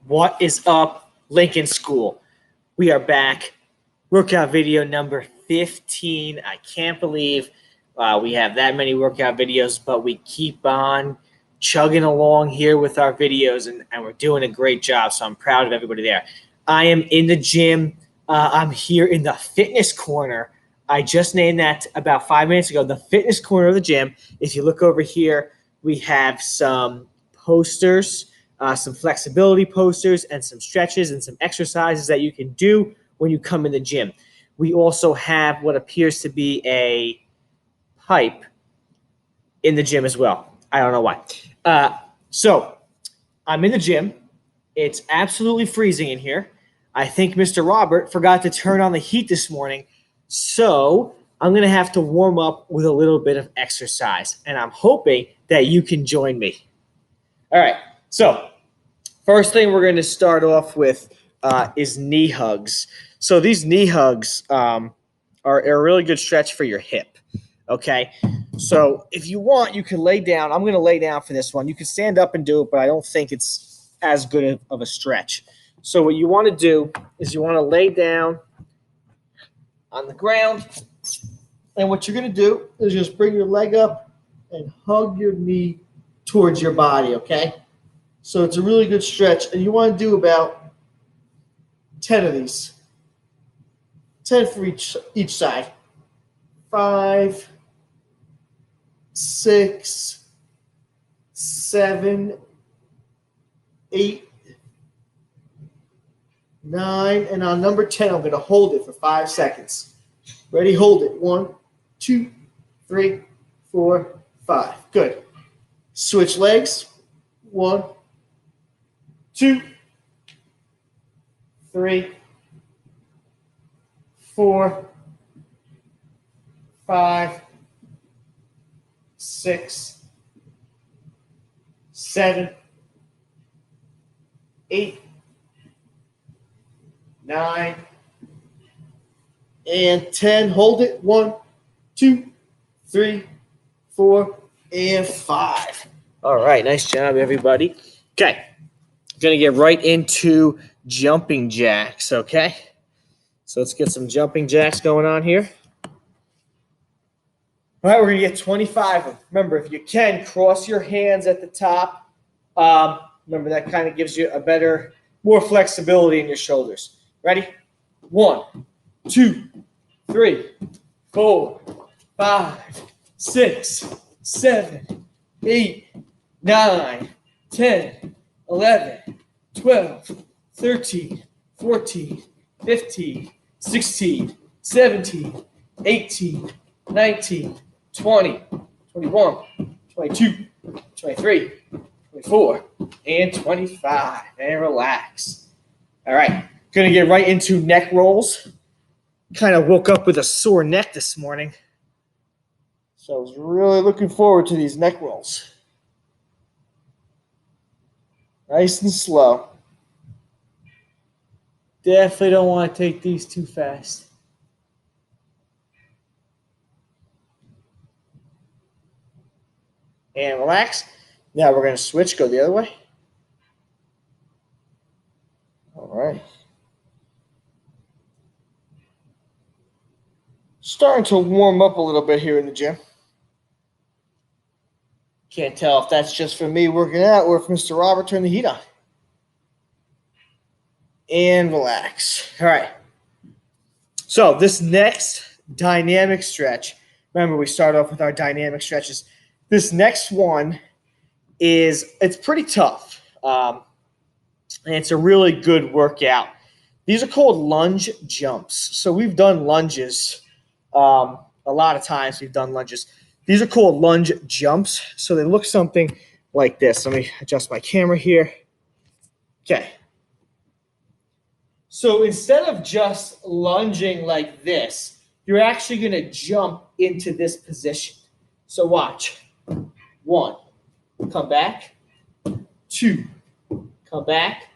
What is up, Lincoln School? We are back. Workout video number 15. I can't believe we have that many workout videos, but we keep on chugging along here with our videos, and we're doing a great job, so I'm proud of everybody there. I am in the gym. I'm here in the fitness corner. I just named that about 5 minutes ago, the fitness corner of the gym. If you look over here, we have some posters, some flexibility posters, and some stretches and some exercises that you can do when you come in the gym. We also have what appears to be a pipe in the gym as well. I don't know why. So I'm in the gym. It's absolutely freezing in here. I think Mr. Robert forgot to turn on the heat this morning, so I'm going to have to warm up with a little bit of exercise, and I'm hoping that you can join me. All right, so first thing we're going to start off with is knee hugs. So these knee hugs are a really good stretch for your hip, okay? So if you want, you can lay down. I'm going to lay down for this one. You can stand up and do it, but I don't think it's as good of a stretch. So what you want to do is you want to lay down on the ground, and what you're going to do is just bring your leg up and hug your knee towards your body, okay? So it's a really good stretch, and you want to do about 10 of these. 10 for each side. 5, 6, 7, 8, 9, and on number 10, I'm going to hold it for 5 seconds. Ready? Hold it. 1, 2, 3, 4, 5. Good. Switch legs. 1, 2, 3, 4, 5, 6, 7, 8, 9, and 10. Hold it. 1, 2, 3, 4, and 5. All right. Nice job, everybody. Okay. Going to get right into jumping jacks, okay? So let's get some jumping jacks going on here. All right, we're going to get 25 of them. Remember, if you can, cross your hands at the top. Remember, that kind of gives you a better, more flexibility in your shoulders. Ready? 1, 2, 3, 4, 5, 6, 7, 8, 9, 10, 11, 12, 13, 14, 15, 16, 17, 18, 19, 20, 21, 22, 23, 24, and 25. And relax. All right. Going to get right into neck rolls. Kind of woke up with a sore neck this morning, so I was really looking forward to these neck rolls. Nice and slow. Definitely don't want to take these too fast. And relax. Now we're going to switch, go the other way. All right. Starting to warm up a little bit here in the gym. Can't tell if that's just for me working out or if Mr. Robert turned the heat on. And relax. All right. So this next dynamic stretch, remember we start off with our dynamic stretches. This next one it's pretty tough. And it's a really good workout. These are called lunge jumps. So we've done lunges a lot of times. We've done lunges. These are called lunge jumps. So they look something like this. Let me adjust my camera here. Okay. So instead of just lunging like this, you're actually going to jump into this position. So watch. 1, come back. 2, come back.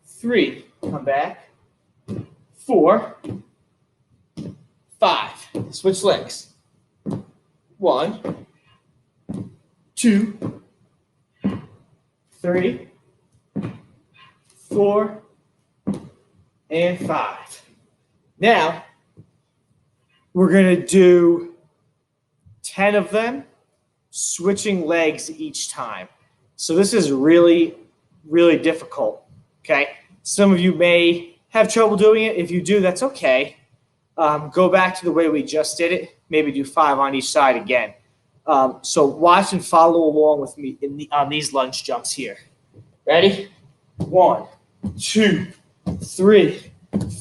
3, come back. 4, 5. Switch legs. 1, 2, 3, 4, and 5. Now, we're going to do 10 of them, switching legs each time. So this is really, really difficult, okay? Some of you may have trouble doing it. If you do, that's okay. Go back to the way we just did it. Maybe do 5 on each side again. So watch and follow along with me on these lunge jumps here. Ready? 1, 2, 3,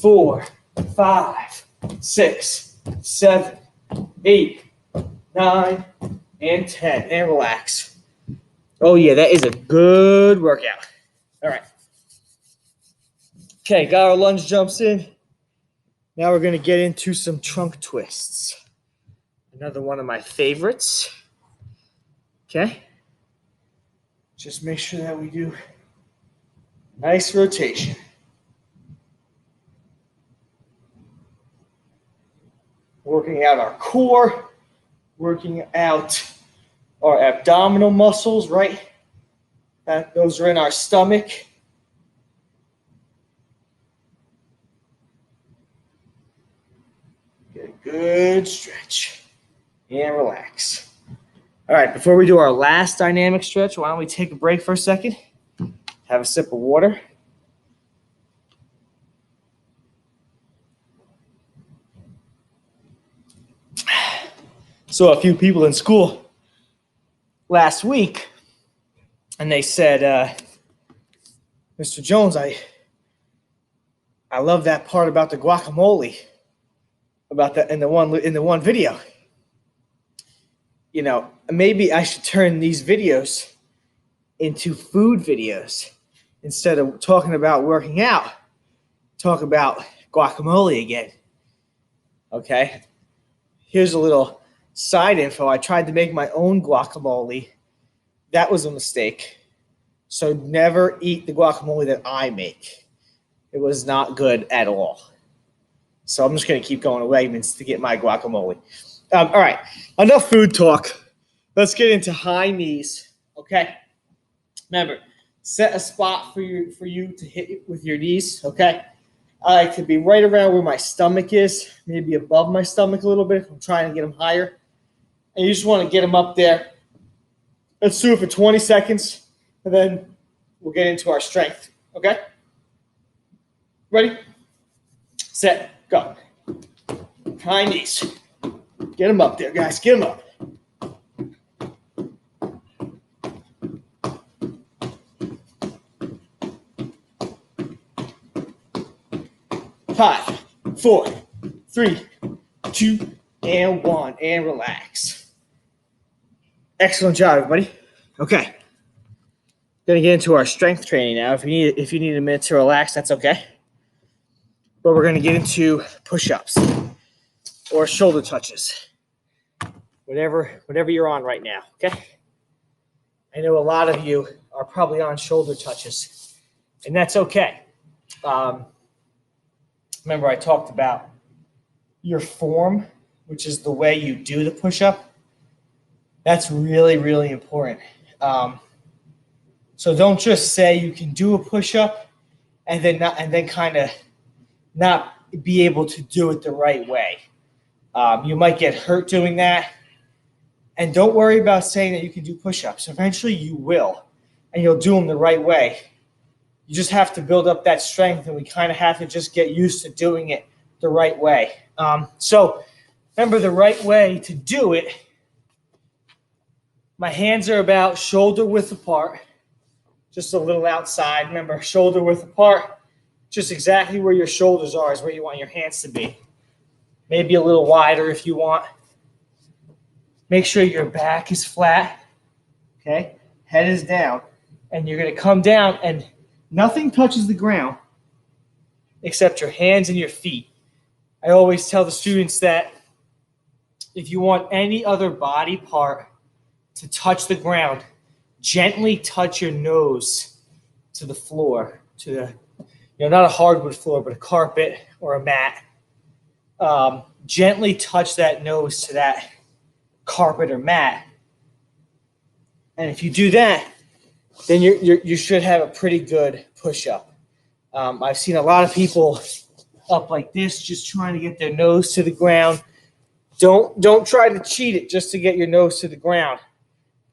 4, 5, 6, 7, 8, 9, and 10. And relax. Oh, yeah, that is a good workout. All right. Okay, got our lunge jumps in. Now we're going to get into some trunk twists. Another one of my favorites. Okay. Just make sure that we do nice rotation. Working out our core, working out our abdominal muscles, right? Those are in our stomach. Get a good stretch and relax. All right, before we do our last dynamic stretch, why don't we take a break for a second? Have a sip of water. So a few people in school last week, and they said, Mr. Jones, I love that part about the guacamole, about that in the one video. You know, maybe I should turn these videos into food videos instead of talking about working out. Talk about guacamole again. Okay. Here's a little side info. I tried to make my own guacamole. That was a mistake. So never eat the guacamole that I make. It was not good at all. So I'm just going to keep going to Wegmans to get my guacamole. All right. Enough food talk. Let's get into high knees. Okay. Remember, set a spot for you to hit it with your knees. Okay. I like to be right around where my stomach is, maybe above my stomach a little bit. I'm trying to get them higher. And you just want to get them up there. Let's do it for 20 seconds, and then we'll get into our strength. Okay? Ready? Set. Go. High knees. Get them up there, guys. Get them up. Five, 4, 3, 2, and 1, and relax. Excellent job, everybody. Okay, gonna get into our strength training now. If you need a minute to relax, that's okay. But we're gonna get into push-ups or shoulder touches, whatever you're on right now. Okay. I know a lot of you are probably on shoulder touches, and that's okay. Remember, I talked about your form, which is the way you do the push-up. That's really, really important. So don't just say you can do a push-up and then kind of not be able to do it the right way. You might get hurt doing that. And don't worry about saying that you can do push-ups. Eventually you will, and you'll do them the right way. You just have to build up that strength, and we kind of have to just get used to doing it the right way. So remember, the right way to do it, my hands are about shoulder width apart, just a little outside. Remember, shoulder width apart, just exactly where your shoulders are is where you want your hands to be. Maybe a little wider if you want. Make sure your back is flat, okay? Head is down, and you're going to come down, and nothing touches the ground except your hands and your feet. I always tell the students that if you want any other body part to touch the ground, gently touch your nose to the floor, to the, not a hardwood floor, but a carpet or a mat. Gently touch that nose to that carpet or mat. And if you do that, then you should have a pretty good push-up. I've seen a lot of people up like this, just trying to get their nose to the ground. Don't try to cheat it just to get your nose to the ground.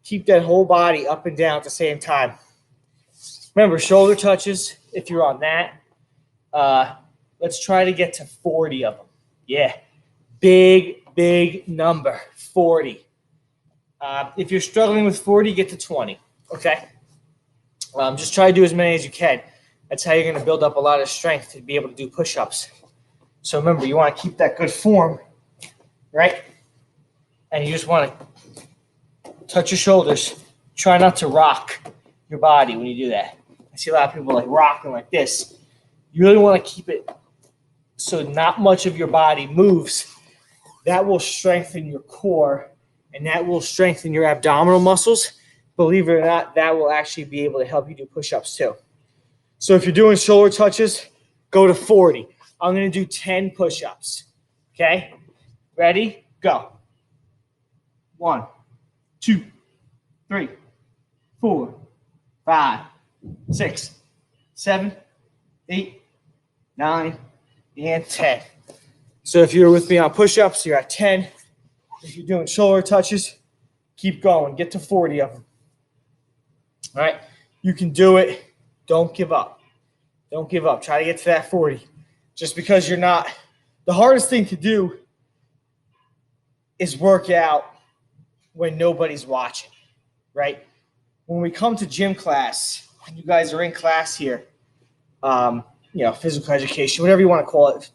Keep that whole body up and down at the same time. Remember, shoulder touches, if you're on that. Let's try to get to 40 of them. Yeah, big number, 40. If you're struggling with 40, get to 20, okay? Just try to do as many as you can. That's how you're going to build up a lot of strength to be able to do push-ups. So remember, you want to keep that good form, right? And you just want to touch your shoulders. Try not to rock your body when you do that. I see a lot of people like rocking like this. You really want to keep it so not much of your body moves. That will strengthen your core, and that will strengthen your abdominal muscles. Believe it or not, that will actually be able to help you do push-ups too. So if you're doing shoulder touches, go to 40. I'm going to do 10 push-ups. Okay? Ready? Go. 1, 2, 3, 4, 5, 6, 7, 8, 9, and 10. So if you're with me on push-ups, you're at 10. If you're doing shoulder touches, keep going. Get to 40 of them. All right? You can do it. Don't give up. Don't give up. Try to get to that 40. Just because you're not – the hardest thing to do is work out when nobody's watching, right? When we come to gym class, when you guys are in class here, physical education, whatever you want to call it,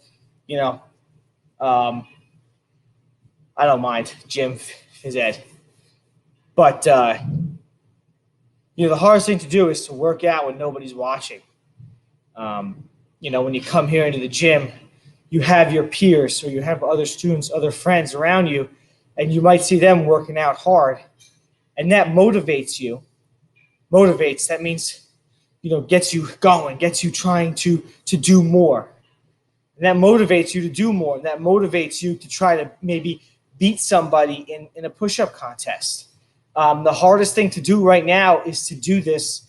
I don't mind gym, phys ed. But, the hardest thing to do is to work out when nobody's watching. When you come here into the gym, you have your peers or you have other students, other friends around you, and you might see them working out hard. And that motivates you. That means, gets you going, gets you trying to do more. And that motivates you to do more. And that motivates you to try to maybe beat somebody in a push-up contest. The hardest thing to do right now is to do this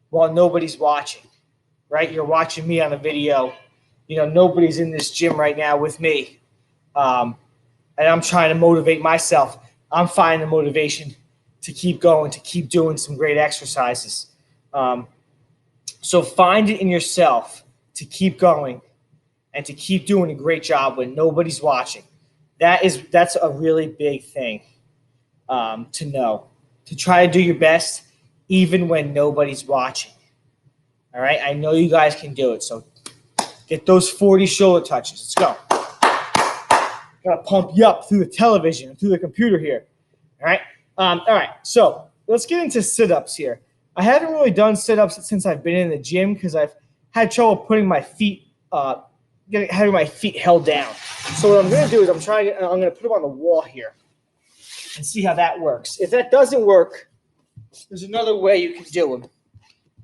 while nobody's watching, right? You're watching me on a video. Nobody's in this gym right now with me. And I'm trying to motivate myself. I'm finding the motivation to keep going, to keep doing some great exercises. So find it in yourself to keep going and to keep doing a great job when nobody's watching. That's a really big thing to know. To try to do your best even when nobody's watching. All right? I know you guys can do it. So get those 40 shoulder touches. Let's go. Got to pump you up through the television, through the computer here. All right? All right. So let's get into sit-ups here. I haven't really done sit-ups since I've been in the gym because I've had trouble putting my feet, having my feet held down. So what I'm going to do is I'm going to put them on the wall here and see how that works. If that doesn't work, there's another way you can do them.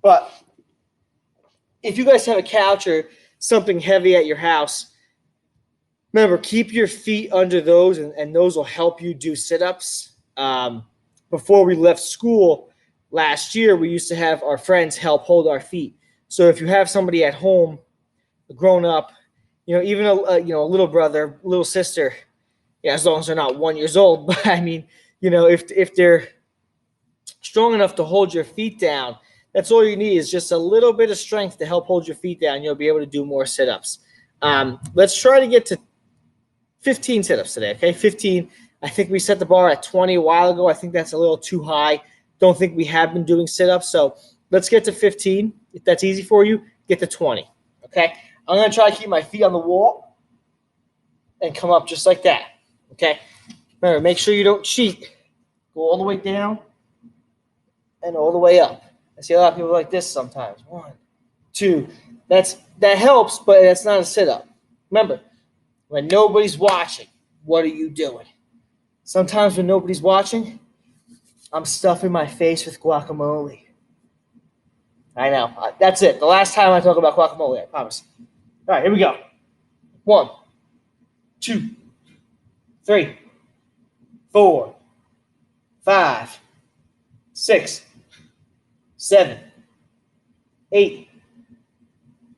But if you guys have a couch or something heavy at your house, remember, keep your feet under those, and those will help you do sit-ups. Before we left school last year, we used to have our friends help hold our feet. So if you have somebody at home, a grown-up, even a little brother, little sister, as long as they're not 1 year old. But I mean, if they're strong enough to hold your feet down, that's all you need is just a little bit of strength to help hold your feet down. You'll be able to do more sit-ups. Let's try to get to 15 sit-ups today, okay? 15. I think we set the bar at 20 a while ago. I think that's a little too high. Don't think we have been doing sit-ups. So let's get to 15. If that's easy for you, get to 20, okay? I'm going to try to keep my feet on the wall and come up just like that, okay? Remember, make sure you don't cheat. Go all the way down and all the way up. I see a lot of people like this sometimes. 1, 2. That helps, but that's not a sit-up. Remember, when nobody's watching, what are you doing? Sometimes when nobody's watching, I'm stuffing my face with guacamole. I know. That's it. The last time I talk about guacamole, I promise. All right, here we go. 1, 2, 3, 4, 5, 6, 7, 8,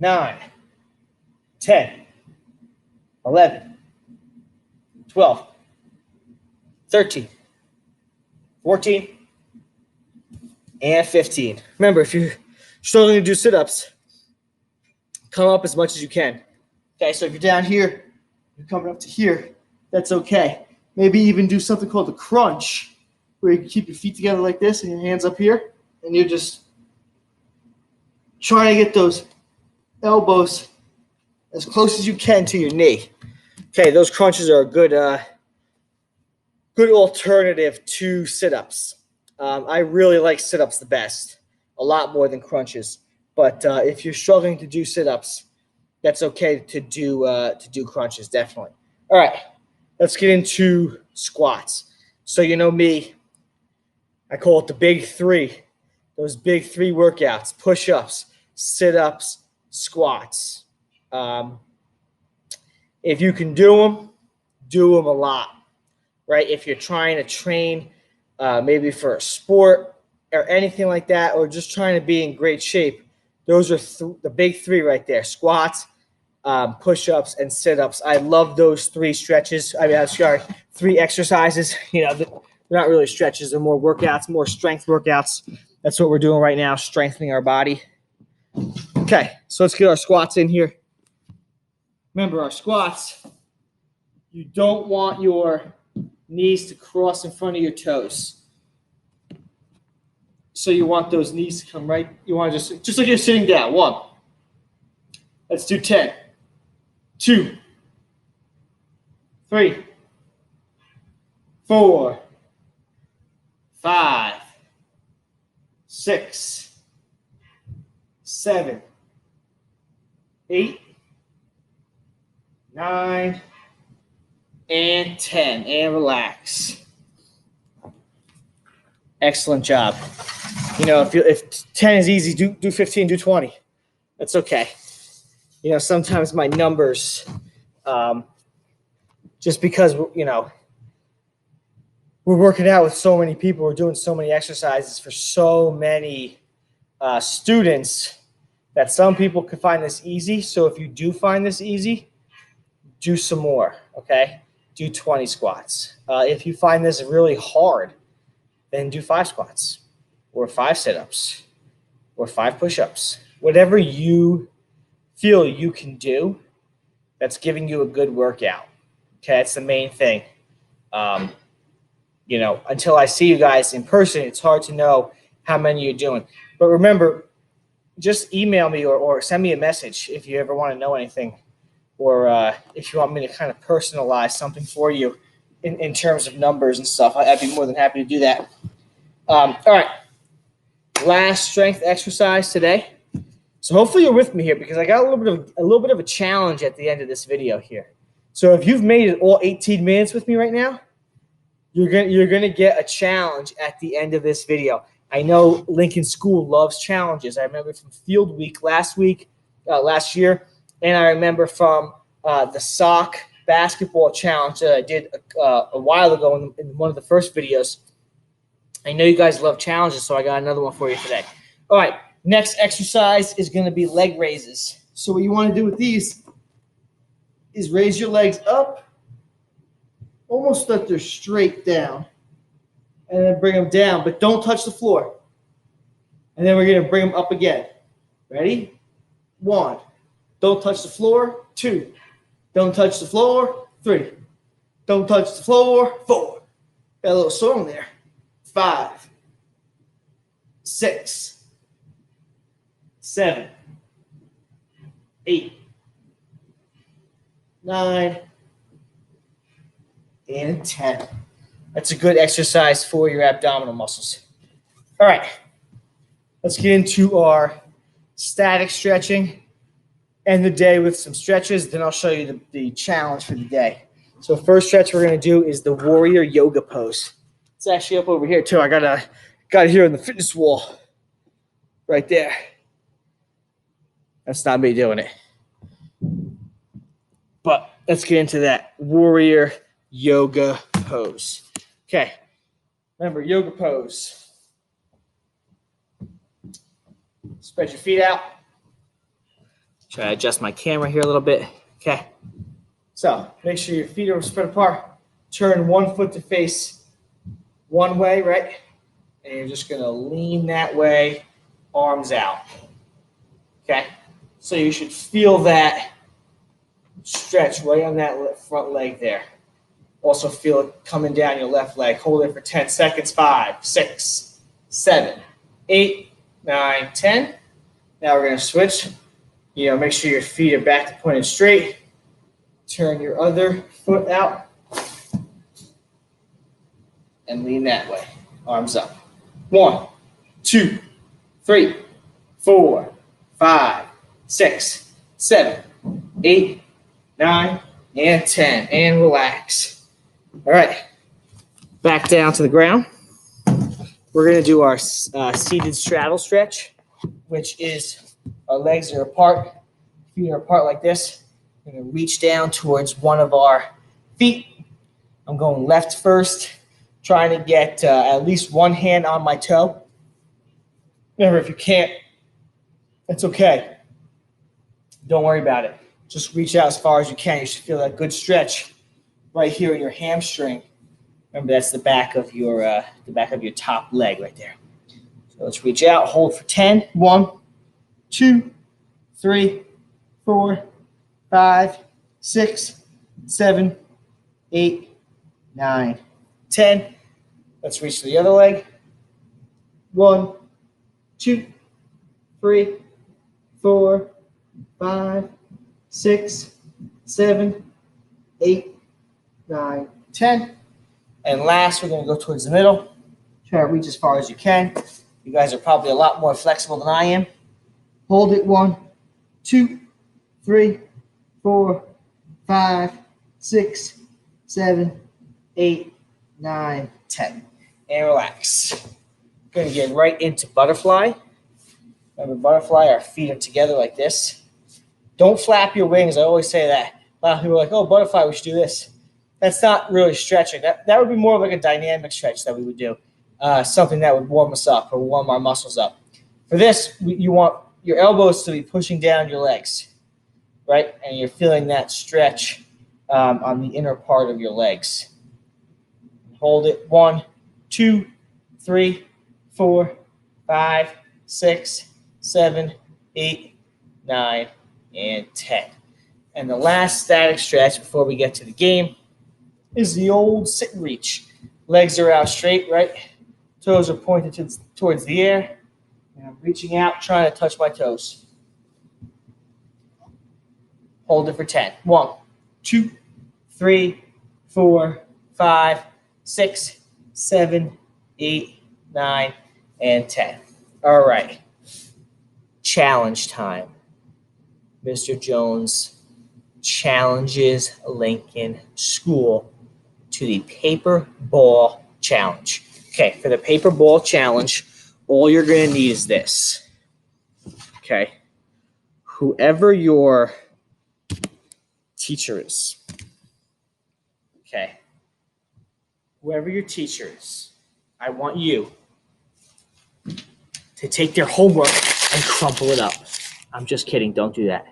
9, 10, 11, 12, 13, 14, and 15. Remember, if you're struggling to do sit-ups, come up as much as you can. Okay, so if you're down here, you're coming up to here, that's okay. Maybe even do something called a crunch, where you can keep your feet together like this and your hands up here, and you're just trying to get those elbows as close as you can to your knee. Okay, those crunches are a good alternative to sit-ups. I really like sit-ups the best, a lot more than crunches. But if you're struggling to do sit-ups, that's okay to do crunches, definitely. All right, let's get into squats. So you know me, I call it the big three. Those big three workouts: push-ups, sit-ups, squats. If you can do them a lot, right? If you're trying to train maybe for a sport or anything like that, or just trying to be in great shape, those are the big three right there: squats, push-ups, and sit-ups. I love those three stretches. Three exercises. You know, they're not really stretches; they're more workouts, more strength workouts. That's what we're doing right now, strengthening our body. Okay, so let's get our squats in here. Remember, our squats, you don't want your knees to cross in front of your toes. So you want those knees to come right. You want to just like you're sitting down. 1. Let's do 10. 2. 3. 4. 5. 6. 7. 8. 9. And 10. And relax. Excellent job. You know, if 10 is easy, do 15, do 20. That's okay. You know, sometimes my numbers, just because, you know, we're working out with so many people, we're doing so many exercises for so many students, that some people could find this easy. So if you do find this easy, do some more, okay? Do 20 squats. If you find this really hard, then do 5 squats or 5 sit-ups or 5 push-ups. Whatever you feel you can do that's giving you a good workout. Okay, that's the main thing. You know, until I see you guys in person, it's hard to know how many you're doing. But remember, just email me or send me a message if you ever want to know anything, or if you want me to kind of personalize something for you in terms of numbers and stuff. I'd be more than happy to do that. All right, last strength exercise today. So hopefully you're with me here, because I got a little bit of a challenge at the end of this video here. So if you've made it all 18 minutes with me right now, you're gonna get a challenge at the end of this video. I know Lincoln School loves challenges. I remember from Field Week last year, and I remember from the sock basketball challenge that I did a while ago in one of the first videos. I know you guys love challenges, so I got another one for you today. All right, next exercise is going to be leg raises. So what you want to do with these is raise your legs up, almost like they're straight down, and then bring them down, but don't touch the floor. And then we're going to bring them up again. Ready? 1. Don't touch the floor. 2. Don't touch the floor. 3. Don't touch the floor. 4. Got a little song there. 5. 6. 7. 8. 9. And 10. That's a good exercise for your abdominal muscles. All right. Let's get into our static stretching. End the day with some stretches. Then I'll show you the challenge for the day. So first stretch we're going to do is the warrior yoga pose. It's actually up over here too. I got it here on the fitness wall right there. That's not me doing it. But let's get into that warrior yoga pose. Okay. Remember, yoga pose. Spread your feet out. Try to adjust my camera here a little bit. Okay. So make sure your feet are spread apart. Turn one foot to face one way, right? And you're just going to lean that way, arms out. Okay. So you should feel that stretch right on that front leg there. Also feel it coming down your left leg. Hold it for 10 seconds. 5, 6, 7, 8, 9, 10. Now we're going to switch. Make sure your feet are back to pointed straight. Turn your other foot out and lean that way. Arms up. 1, 2, 3, 4, 5, 6, 7, 8, 9, and 10. And relax. All right. Back down to the ground. We're going to do our seated straddle stretch, which is our legs are apart, feet are apart like this. We're going to reach down towards one of our feet. I'm going left first, trying to get at least one hand on my toe. Remember, if you can't, that's okay. Don't worry about it. Just reach out as far as you can. You should feel that good stretch right here in your hamstring. Remember, that's the back of your top leg right there. So let's reach out, hold for 10. 1, 2, 3, 4, 5, 6, 7, 8, 9, 10. Let's reach to the other leg. 1, 2, 3, 4, 5, 6, 7, 8, 9, 10. And last, we're going to go towards the middle. Try to reach as far as you can. You guys are probably a lot more flexible than I am. Hold it. 1, 2, 3, 4, 5, 6, 7, 8, 9, 10. And relax. Going to get right into butterfly. Remember, butterfly, our feet are together like this. Don't flap your wings. I always say that. A lot of people are like, oh, butterfly, we should do this. That's not really stretching. That would be more of like a dynamic stretch that we would do. Something that would warm us up or warm our muscles up. For this, you want your elbows to be pushing down your legs, right? And you're feeling that stretch on the inner part of your legs. Hold it. 1, 2, 3, 4, 5, 6, 7, 8, 9, and 10. And the last static stretch before we get to the game is the old sit and reach. Legs are out straight, right? Toes are pointed towards the air. And I'm reaching out, trying to touch my toes. Hold it for 10. 1, 2, 3, 4, 5, 6, 7, 8, 9, and 10. All right. Challenge time. Mr. Jones challenges Lincoln School to the paper ball challenge. Okay, for the paper ball challenge, all you're going to need is this. Okay, whoever your teacher is, okay, whoever your teacher is, I want you to take their homework and crumple it up. I'm just kidding. Don't do that.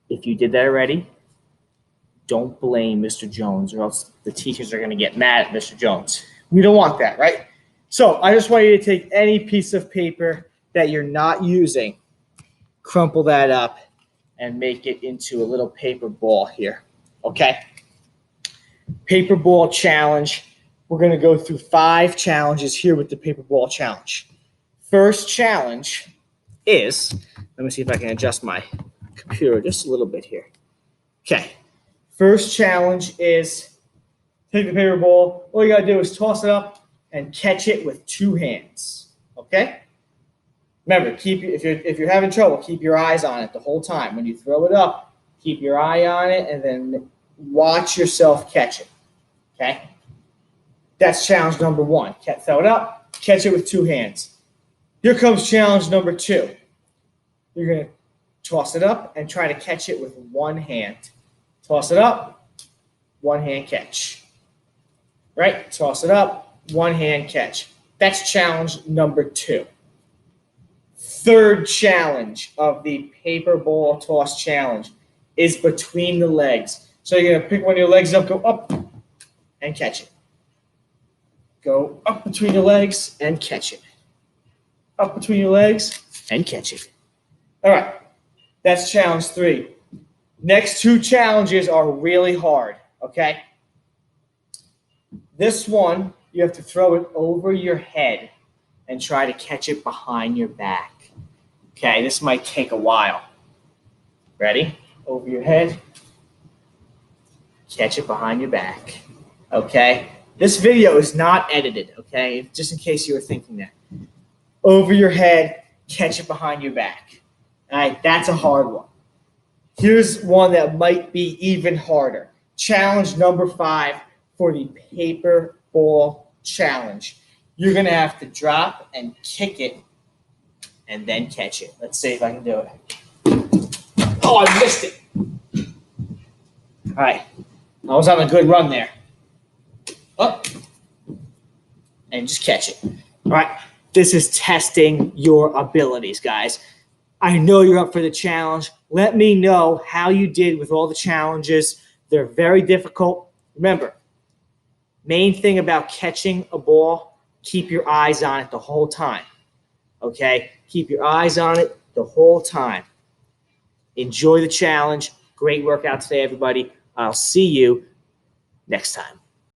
If you did that already, don't blame Mr. Jones or else the teachers are going to get mad at Mr. Jones. We don't want that, right? So I just want you to take any piece of paper that you're not using, crumple that up, and make it into a little paper ball here, okay? Paper ball challenge. We're going to go through 5 challenges here with the paper ball challenge. First challenge is, let me see if I can adjust my computer just a little bit here. Okay. First challenge is take the paper ball. All you got to do is toss it up and catch it with 2 hands. Okay? Remember, if you're having trouble, keep your eyes on it the whole time. When you throw it up, keep your eye on it and then watch yourself catch it. Okay? That's challenge number 1. Throw it up, catch it with 2 hands. Here comes challenge number 2. You're going to toss it up and try to catch it with 1 hand. Toss it up, 1 hand catch. Right? Toss it up, 1 hand catch. That's challenge number 2. third challenge of the paper ball toss challenge is between the legs. So you're going to pick one of your legs up, go up, and catch it. Go up between your legs and catch it. Up between your legs and catch it. All right, that's challenge 3. Next 2 challenges are really hard, okay? This one, you have to throw it over your head and try to catch it behind your back. Okay, this might take a while. Ready? Over your head. Catch it behind your back. Okay? This video is not edited, okay? Just in case you were thinking that. Over your head, catch it behind your back. All right, that's a hard one. Here's one that might be even harder. Challenge number 5 for the paper ball challenge. You're going to have to drop and kick it and then catch it. Let's see if I can do it. Oh, I missed it. All right. I was on a good run there. Up. And just catch it. All right. This is testing your abilities, guys. I know you're up for the challenge. Let me know how you did with all the challenges. They're very difficult. Remember, main thing about catching a ball, keep your eyes on it the whole time. Okay? Keep your eyes on it the whole time. Enjoy the challenge. Great workout today, everybody. I'll see you next time.